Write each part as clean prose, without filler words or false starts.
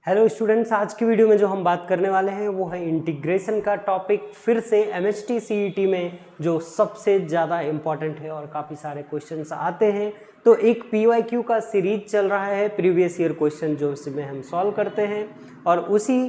Hello students, आज की video में जो हम बात करने वाले हैं वो है इंटीग्रेशन का टॉपिक। फिर से एमएचटी सीईटी में जो सबसे ज़्यादा इम्पॉर्टेंट है और काफ़ी सारे क्वेश्चंस आते हैं। तो एक पीवाईक्यू का सीरीज चल रहा है, प्रीवियस ईयर क्वेश्चन जो इसमें हम सॉल्व करते हैं, और उसी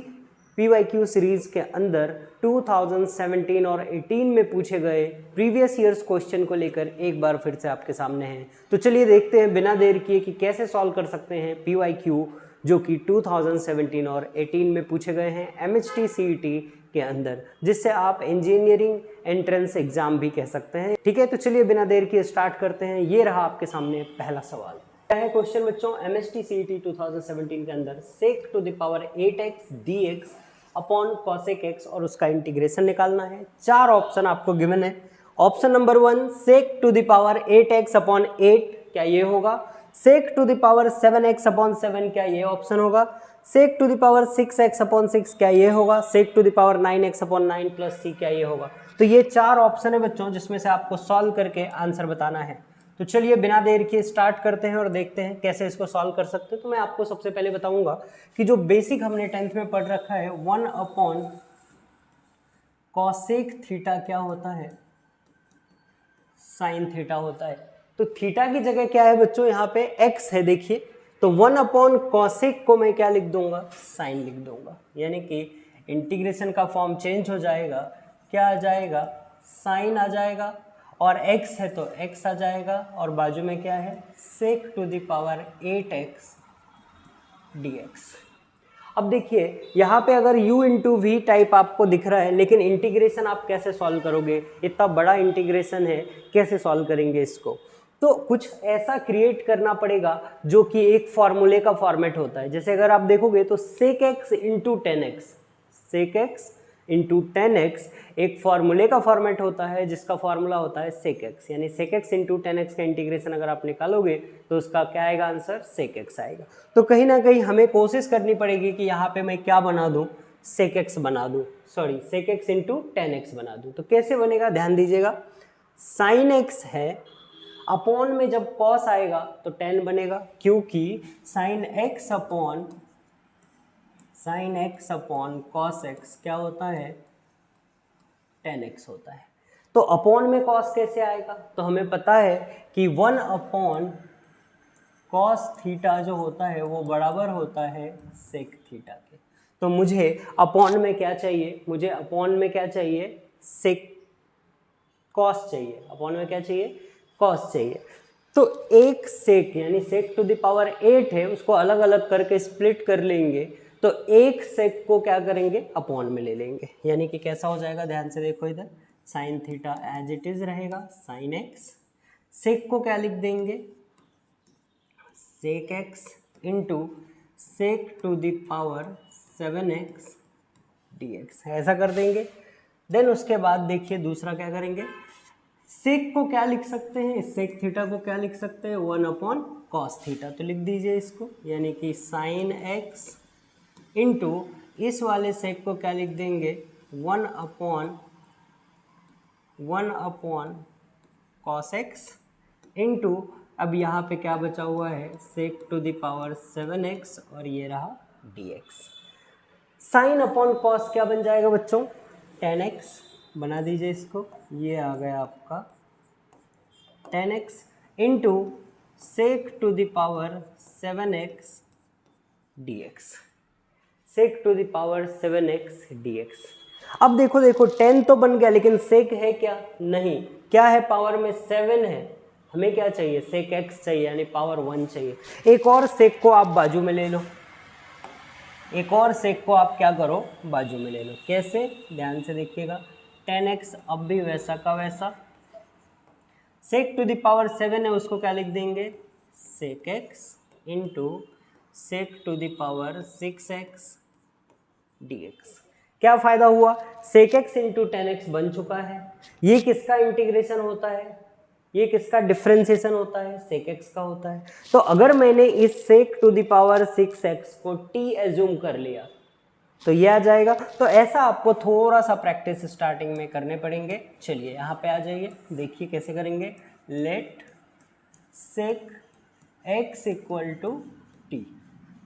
पीवाईक्यू सीरीज के अंदर 2017 और 18 में पूछे गए प्रीवियस ईयर्स क्वेश्चन को लेकर एक बार फिर से आपके सामने हैं। तो चलिए देखते हैं बिना देर किए कि कैसे सॉल्व कर सकते हैं पीवाईक्यू जो कि 2017 और 18 में पूछे गए हैं एमएचटी सीईटी के अंदर, जिससे आप इंजीनियरिंग एंट्रेंस एग्जाम भी कह सकते हैं। ठीक है, तो चलिए बिना देर किए स्टार्ट करते हैं। ये रहा आपके सामने पहला सवाल। क्या है क्वेश्चन बच्चों? एमएचटी सीईटी 2017 के अंदर sec to the power 8x dx upon cosec x और उसका इंटीग्रेशन निकालना है। चार ऑप्शन आपको गिवन है। Option number 1 sec to the power 8x upon 8, क्या ये होगा? sec to the power 7x upon 7, क्या ये ऑप्शन होगा? sec to the power 6x upon 6, क्या ये होगा? sec to the power 9x upon 9 plus c, क्या ये होगा? तो ये चार ऑप्शन है बच्चों, जिसमें से आपको सॉल्व करके आंसर बताना है। तो चलिए बिना देर के स्टार्ट करते हैं और देखते हैं कैसे इसको सॉल्व कर सकते हैं। तो मैं आपको सबसे पहले बताऊंगा कि जो बेसिक हमने 10th में पढ़ रखा है 1 अपॉन कॉसेक थीटा क्या होता है? साइन थीटा होता है। तो थीटा की जगह क्या है बच्चों? यहाँ पे x है, देखिए। तो 1 अपॉन कॉसेक को मैं क्या लिख दूंगा? साइन लिख दूंगा, यानी कि इंटीग्रेशन का फॉर्म चेंज हो जाएगा। क्या आ जाएगा? साइन आ जाएगा, और x है तो x आ जाएगा, और बाजू में क्या है? Sec to the power 8x dx। अब देखिए यहाँ पे अगर u इंटू वी टाइप आपको दिख रहा है, लेकिन इंटीग्रेशन आप कैसे सॉल्व करोगे? इतना बड़ा इंटीग्रेशन है, कैसे सॉल्व करेंगे इसको? तो कुछ ऐसा क्रिएट करना पड़ेगा जो कि एक फॉर्मूले का फॉर्मेट होता है। जैसे अगर आप देखोगे तो sec x into 10x, sec x into 10x एक फॉर्मूले का फॉर्मेट होता है, जिसका फॉर्मूला होता है सेक एक्स, यानी सेक एक्स इंटू 10x का इंटीग्रेशन अगर आप निकालोगे तो उसका क्या आएगा आंसर? सेक एक्स आएगा। तो कहीं ना कहीं हमें कोशिश करनी पड़ेगी कि यहाँ पे मैं क्या बना दूँ? सेक एक्स बना दूँ, सॉरी सेक एक्स इंटू 10x बना दूँ। तो कैसे बनेगा ध्यान दीजिएगा। साइन एक्स है, अपॉन में जब कॉस आएगा तो 10 बनेगा, क्योंकि sine x upon cos x क्या होता है? 10x होता है। तो अपॉन में कॉस कैसे आएगा? तो हमें पता है कि 1 अपॉन कॉस थीटा जो होता है वो बराबर होता है सेक थीटा के। तो मुझे अपॉन में क्या चाहिए? मुझे अपॉन में क्या चाहिए? सेक कॉस चाहिए। अपॉन में क्या चाहिए? कॉस चाहिए। तो एक सेक यानी सेक टू द पावर 8 है, उसको अलग अलग करके स्प्लिट कर लेंगे, तो एक सेक को क्या करेंगे? अपॉन में ले लेंगे, यानी कि कैसा हो जाएगा? ध्यान से देखो इधर, sine theta as it is रहेगा, साइन एक्स। सेक को क्या लिख देंगे? Sec x into sec to the power 7x dx, ऐसा कर देंगे। देन उसके बाद देखिए दूसरा क्या करेंगे? सेक को क्या लिख सकते हैं? सेक थीटा को क्या लिख सकते हैं? 1 अपॉन कॉस थीटा, तो लिख दीजिए इसको, यानी कि साइन एक्स इंटू इस वाले सेक को क्या लिख देंगे? 1 अपॉन कॉस एक्स इंटू, अब यहाँ पे क्या बचा हुआ है? Sec to the power 7x, और ये रहा dx। साइन अपॉन कॉस क्या बन जाएगा बच्चों? 10x, बना दीजिए इसको, ये आ गया आपका 10x into sec to the power 7x dx, sec to the power 7x dx। अब देखो 10 तो बन गया, लेकिन सेक है क्या? नहीं। क्या है? पावर में 7 है। हमें क्या चाहिए? सेक x चाहिए, यानी पावर 1 चाहिए। एक और सेक को आप बाजू में ले लो, एक और सेक को आप क्या करो? बाजू में ले लो। कैसे? ध्यान से देखिएगा। 10x अब भी वैसा का वैसा, सेक टू द पावर 7 है, उसको क्या लिख देंगे? Sec x into sec to the power 6x dx। क्या फायदा हुआ? सेक x इंटू 10x बन चुका है। ये किसका इंटीग्रेशन होता है? ये किसका डिफ्रेंसिएशन होता है? सेक x का होता है। तो अगर मैंने इस सेक टू द पावर 6x को t एज्यूम कर लिया तो ये आ जाएगा। तो ऐसा आपको थोड़ा सा प्रैक्टिस स्टार्टिंग में करने पड़ेंगे। चलिए यहाँ पे आ जाइए, देखिए कैसे करेंगे। Let sec x equal to T,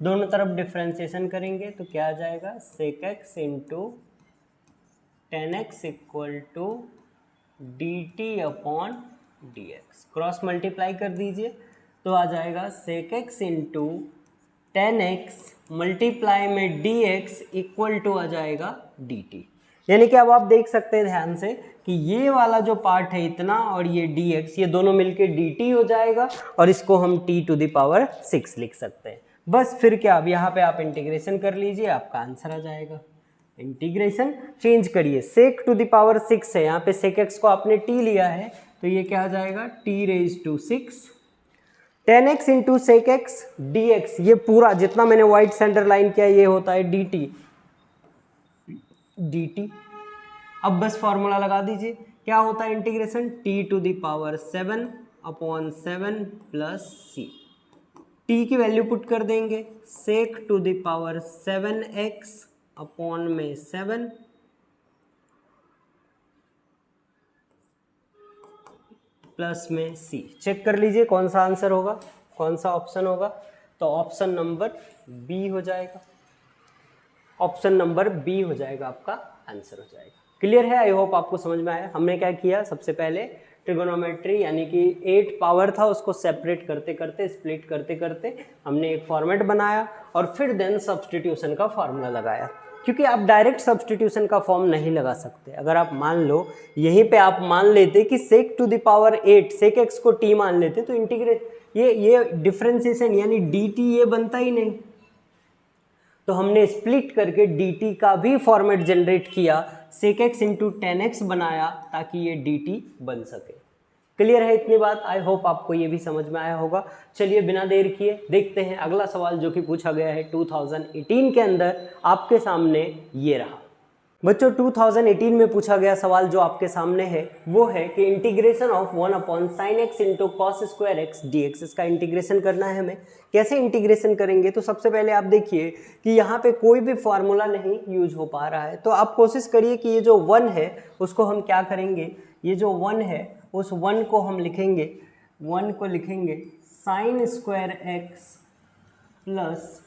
दोनों तरफ डिफ्रेंसिएशन करेंगे तो क्या आ जाएगा, sec x into ten x equal to d t upon d x. Cross multiply कर दीजिए तो आ जाएगा sec x into ten x multiply में डी एक्स इक्वल टू आ जाएगा डी टी। यानी कि अब आप देख सकते हैं ध्यान से कि ये वाला जो पार्ट है इतना और ये dx ये दोनों मिलके dt हो जाएगा और इसको हम t टू द पावर 6 लिख सकते हैं। बस फिर क्या, अब यहाँ पे आप इंटीग्रेशन कर लीजिए, आपका आंसर आ जाएगा। इंटीग्रेशन चेंज करिए, sec टू द पावर 6 है, यहाँ पे sec x को आपने t लिया है तो ये क्या आ जाएगा, t raise to 6 ten x into sec x d x. ये पूरा जितना मैंने व्हाइट सेंटर लाइन किया ये होता है डी टी। अब बस फॉर्मूला लगा दीजिए, क्या होता है integration, t to the power 7 upon 7 plus C. T की वैल्यू पुट कर देंगे, sec to the power 7x upon में 7 प्लस में सी। चेक कर लीजिए कौन सा आंसर होगा, कौन सा ऑप्शन होगा, तो ऑप्शन नंबर बी हो जाएगा। ऑप्शन नंबर बी हो जाएगा, आपका आंसर हो जाएगा। क्लियर है, आई होप आपको समझ में आया। हमने क्या किया, सबसे पहले ट्रिगोनोमेट्री यानी कि 8 पावर था उसको सेपरेट करते करते, स्प्लिट करते करते हमने एक फॉर्मेट बनाया और फिर देन सब्सटीट्यूशन का फॉर्मूला लगाया, क्योंकि आप डायरेक्ट सब्सटीट्यूशन का फॉर्म नहीं लगा सकते। अगर आप मान लो यहीं पे आप मान लेते कि sec to the power 8 sec x को टी मान लेते तो इंटीग्रेट ये डिफरेंशिएशन यानी डी टी ये बनता ही नहीं। तो हमने स्प्लिट करके dt का भी फॉर्मेट जनरेट किया, sec x into ten x बनाया ताकि ये dt बन सके। क्लियर है इतनी बात, आई होप आपको ये भी समझ में आया होगा। चलिए बिना देर किए देखते हैं अगला सवाल जो कि पूछा गया है 2018 के अंदर, आपके सामने ये रहा। बच्चों 2018 में पूछा गया सवाल जो आपके सामने है वो है कि integration of 1 upon sign x into cos square x d x, इसका इंटीग्रेशन करना है हमें। कैसे इंटीग्रेशन करेंगे, तो सबसे पहले आप देखिए कि यहाँ पे कोई भी फॉर्मूला नहीं यूज हो पा रहा है, तो आप कोशिश करिए कि ये जो 1 है उसको हम क्या करेंगे, ये जो 1 है उस 1 को हम लिखेंगे, 1 को लिखेंगे sine square x plus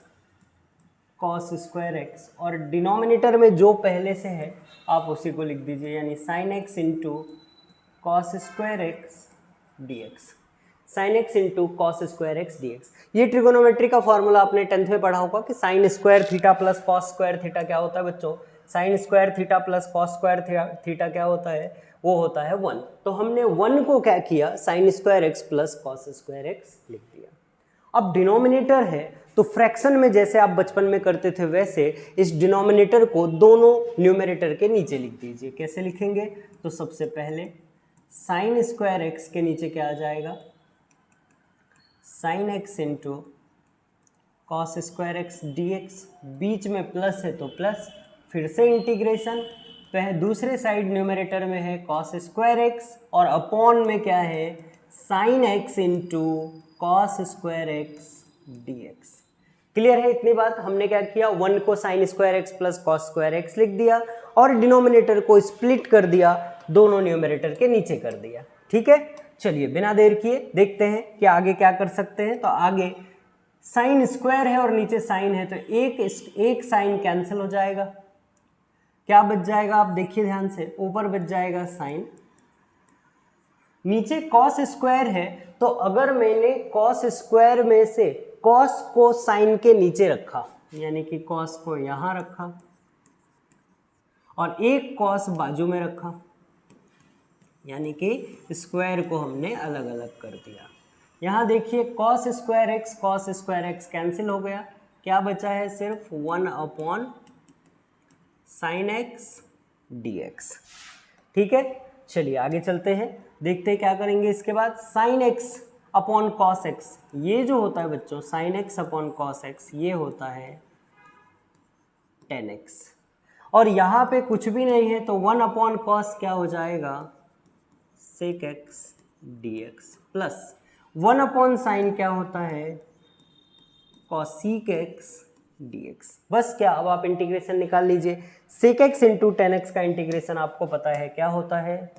cos square x, और डिनोमिनेटर में जो पहले से है आप उसी को लिख दीजिए, यानी sign x into cos square x d x, sign x into cos square x d x. ये ट्रिगोनोमेट्री का फॉर्मूला आपने 10th में पढ़ा होगा कि sine square theta plus cos square theta क्या होता है बच्चों, sine square theta plus cos square theta क्या होता है, वो होता है 1। तो हमने 1 को क्या किया, sine square x plus cos square x लिख दिया। अब डिनोमिनेटर है तो फ्रैक्शन में जैसे आप बचपन में करते थे वैसे इस डिनोमिनेटर को दोनों न्यूमरेटर के नीचे लिख दीजिए। कैसे लिखेंगे, तो सबसे पहले साइन स्क्वायर एक्स के नीचे क्या आ जाएगा, sine x into cos square x d x, बीच में प्लस है तो प्लस, फिर से इंटीग्रेशन, दूसरे साइड न्यूमरेटर में है कॉस स्क्वायर एक्स और अपॉन में क्या है sign x into cos square x d x. Clear है इतनी बात। हमने क्या किया, 1 को sine square x plus cos square x लिख दिया और डिनोमिनेटर को स्प्लिट कर दिया, दोनों न्यूमरेटर के नीचे कर दिया। ठीक है, चलिए बिना देर किए देखते हैं कि आगे क्या कर सकते हैं। तो आगे साइन स्क्वायर है और नीचे साइन है तो एक साइन कैंसिल हो जाएगा, क्या बच जाएगा आप देखिए ध्यान से, ऊपर बच जाएगा साइन, नीचे कॉस स्क्वायर है तो अगर मैंने कॉस स्क्वायर में से कॉस को साइन के नीचे रखा, यानी कि कॉस को यहां रखा और एक कॉस बाजू में रखा, यानी कि स्क्वायर को हमने अलग अलग कर दिया। यहां देखिए कॉस स्क्वायर एक्स कैंसिल हो गया, क्या बचा है सिर्फ 1 upon sine x d x. ठीक है, चलिए आगे चलते हैं, देखते हैं क्या करेंगे इसके बाद। Sine x upon cos x, ये जो होता है बच्चों sine x upon cos x ये होता है टेन एक्स, और यहाँ पे कुछ भी नहीं है तो 1 अपॉन कॉस क्या हो जाएगा sec x d x, plus 1 upon sine क्या होता है कॉसीक एक्स डी एक्स। बस क्या, अब आप इंटीग्रेशन निकाल लीजिए। Sec x into ten x का इंटीग्रेशन आपको पता है क्या होता है,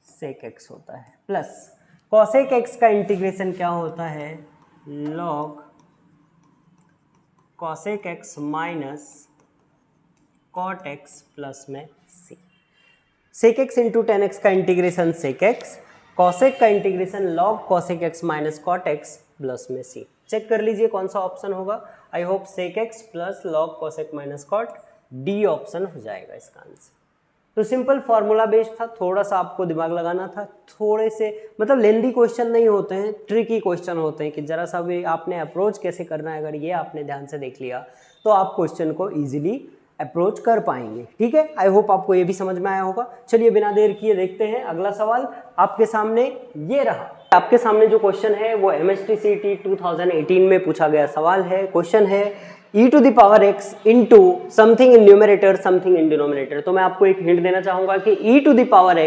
सेक एक्स होता है, प्लस कॉसेक एक्स का इंटीग्रेशन क्या होता है log cosec x minus cot x plus में c। sec x into ten x का इंटीग्रेशन sec x, cosec का integration log cosec x minus cot x plus में c। चेक कर लीजिए कौन सा ऑप्शन होगा। I hope sec x plus log cosec minus cot, D option हो जाएगा इसका आंसर। तो सिंपल फार्मूला बेस्ड था, थोड़ा सा आपको दिमाग लगाना था, थोड़े से मतलब लेंदी क्वेश्चन नहीं होते हैं, ट्रिकी क्वेश्चन होते हैं कि जरा सा भी आपने अप्रोच कैसे करना है, अगर ये आपने ध्यान से देख लिया तो आप क्वेश्चन को इजीली अप्रोच कर पाएंगे। ठीक है, आई होप आपको ये भी समझ में आया होगा। चलिए बिना देर किए देखते हैं अगला सवाल आपके सामने ये रहा। आपके सामने जो क्वेश्चन है वो MHT CET 2018 में पूछा गया सवाल है। क्वेश्चन है e to the power x into something in numerator something in denominator. तो मैं आपको एक हिंट देना चाहूंगा कि e to the power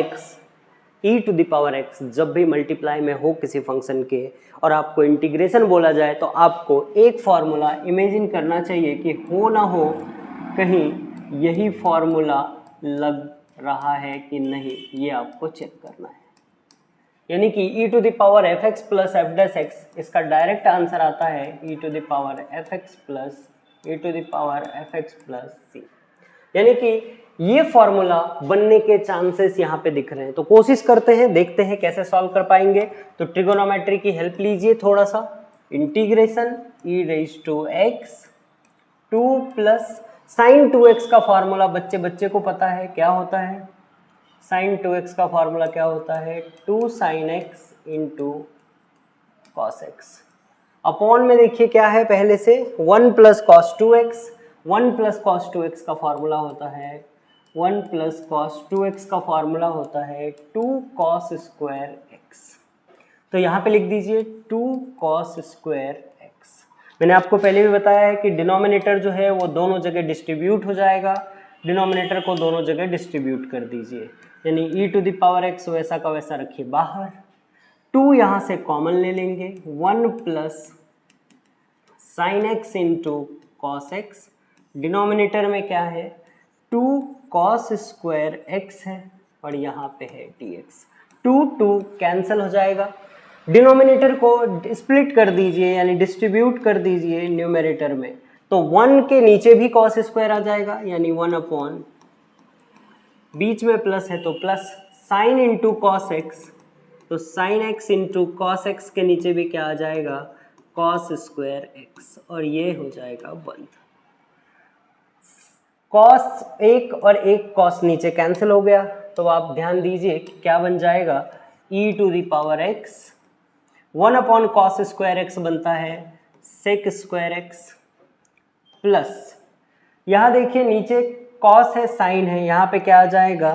x जब भी मल्टीप्लाई में हो किसी फंक्शन के और आपको इंटीग्रेशन बोला जाए तो आपको एक फॉर्मूला इमेजिन करना चाहिए कि हो ना हो कहीं यही फॉर्मूला लग रहा है कि नहीं, ये आपको चेक करना है। यानी कि e to the power fx plus f dash x, इसका डायरेक्ट आंसर आता है e to the power fx plus e to the power fx plus c। यानी कि ये फॉर्मूला बनने के चांसेस यहाँ पे दिख रहे हैं। तो कोशिश करते हैं, देखते हैं कैसे सॉल्व कर पाएंगे। तो ट्रिगोनोमेट्री की हेल्प लीजिए थोड़ा सा। Integration e raise to x 2 plus sine 2x का फॉर्मूला बच्चे को पता है क्या होता है। साइन 2x का फॉर्मूला क्या होता है, 2 sin x into cos x. Upon में देखिए क्या है पहले से 1 plus cos 2x। 1 plus cos 2x का फॉर्मूला होता है 1 प्लस कॉस 2x का फॉर्मूला होता है 2 कॉस स्क्वायर x। तो यहाँ पे लिख दीजिए 2 कॉस स्क्वायर x। मैंने आपको पहले भी बताया है कि डिनोमिनेटर जो है वो दोनों जगह डिस्ट्रीब्यूट हो जाएगा। डिनोमिनेटर को दोनों जगह डिस्ट्रीब्यूट कर दीजिए, यानी e to the power x वैसा का वैसा रखिए बाहर। 2 यहाँ से कॉमन ले लेंगे, 1 plus sign x into cos x. Denominator में क्या है 2 कॉस स्क्वायर x है और यहाँ पे है dx। 2 कैंसिल हो जाएगा। डिनोमिनेटर को स्प्लिट कर दीजिए यानी डिस्ट्रीब्यूट कर दीजिए न्यूमरेटर में, तो 1 के नीचे भी कॉस स्क्वायर आ जाएगा यानी 1 अपॉन, बीच में प्लस है तो plus, sine into cos x, तो sine x into cos x के नीचे भी क्या आ जाएगा कॉस स्क्वायर एक्स और ये हो जाएगा बंद। कॉस एक और एक कॉस नीचे कैंसिल हो गया, तो आप ध्यान दीजिए कि क्या बन जाएगा e to the power x 1 upon cos square x बनता है सेक स्क्वायर एक्स प्लस, यहाँ देखिए नीचे कॉस है साइन है, यहाँ पे क्या आ जाएगा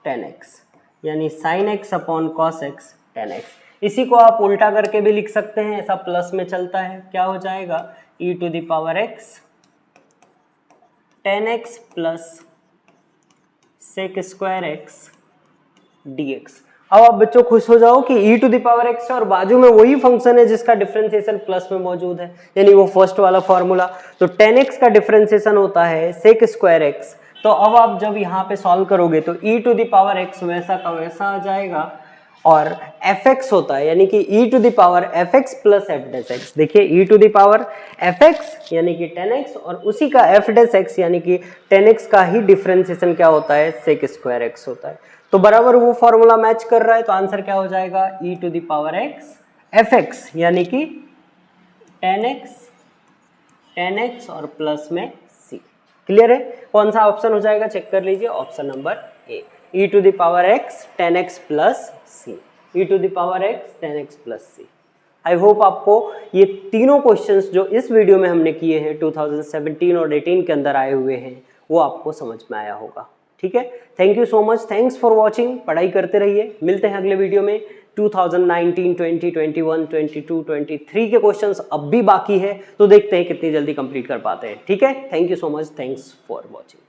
tan x, यानी sin x upon cos x tan x। इसी को आप उल्टा करके भी लिख सकते हैं, ऐसा प्लस में चलता है, क्या हो जाएगा e to the power x tan x plus sec square x dx। अब आप बच्चों खुश हो जाओ कि e to the power x और बाजू में वही फंक्शन है जिसका डिफरेंशिएशन प्लस में मौजूद है, यानी वो फर्स्ट वाला फॉर्मूला। तो tan x का डिफरेंशिएशन होता है सेक स्क्वायर x। तो अब आप जब यहाँ पे सॉल्व करोगे तो e to the power x वैसा का वैसा आ जाएगा और fx होता है यानी कि e to the power fx plus f dash x। देखिए e to the power fx यानी कि tan x और उसी का f डैश x यानी कि tan x का ही डिफरेंशिएशन क्या होता है सेक स्क्वायर x होता है। तो बराबर वो फॉर्मूला मैच कर रहा है, तो आंसर क्या हो जाएगा e to the power x fx यानी कि tan x और प्लस में c। क्लियर है, कौन सा ऑप्शन हो जाएगा चेक कर लीजिए, option number A e to the power x tan x plus c, e to the power x tan x plus c। I hope आपको ये तीनों क्वेश्चंस जो इस वीडियो में हमने किए हैं 2017 और 18 के अंदर आए हुए हैं वो आपको समझ में आया होगा। ठीक है, thank you so much, thanks for watching. पढ़ाई करते रहिए, मिलते हैं अगले वीडियो में। 2019, 20, 21, 22, 23 के क्वेश्चंस अब भी बाकी है, तो देखते हैं कितनी जल्दी कंप्लीट कर पाते हैं। ठीक है, thank you so much, thanks for watching.